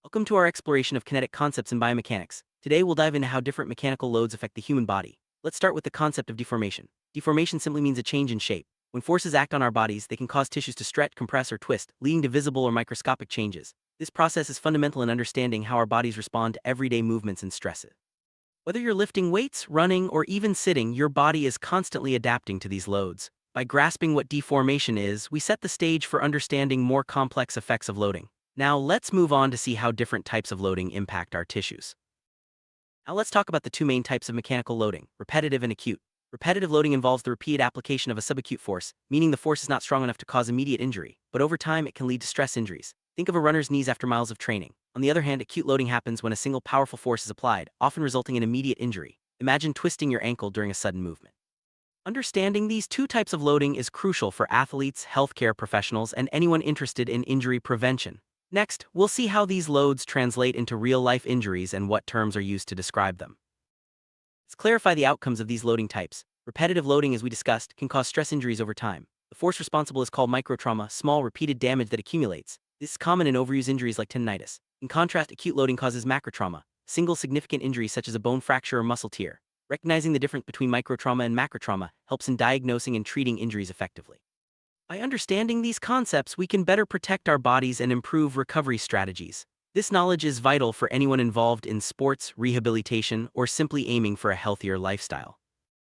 Welcome to our exploration of kinetic concepts in biomechanics. Today we'll dive into how different mechanical loads affect the human body. Let's start with the concept of deformation. Deformation simply means a change in shape. When forces act on our bodies, they can cause tissues to stretch, compress, or twist, leading to visible or microscopic changes. This process is fundamental in understanding how our bodies respond to everyday movements and stresses. Whether you're lifting weights, running, or even sitting, your body is constantly adapting to these loads. By grasping what deformation is, we set the stage for understanding more complex effects of loading. Now let's move on to see how different types of loading impact our tissues. Now let's talk about the two main types of mechanical loading, repetitive and acute. Repetitive loading involves the repeated application of a subacute force, meaning the force is not strong enough to cause immediate injury, but over time it can lead to stress injuries. Think of a runner's knees after miles of training. On the other hand, acute loading happens when a single powerful force is applied, often resulting in immediate injury. Imagine twisting your ankle during a sudden movement. Understanding these two types of loading is crucial for athletes, healthcare professionals, and anyone interested in injury prevention. Next, we'll see how these loads translate into real-life injuries and what terms are used to describe them. Let's clarify the outcomes of these loading types. Repetitive loading, as we discussed, can cause stress injuries over time. The force responsible is called microtrauma, small repeated damage that accumulates. This is common in overuse injuries like tendinitis. In contrast, acute loading causes macrotrauma, single significant injuries such as a bone fracture or muscle tear. Recognizing the difference between microtrauma and macrotrauma helps in diagnosing and treating injuries effectively. By understanding these concepts, we can better protect our bodies and improve recovery strategies. This knowledge is vital for anyone involved in sports, rehabilitation, or simply aiming for a healthier lifestyle.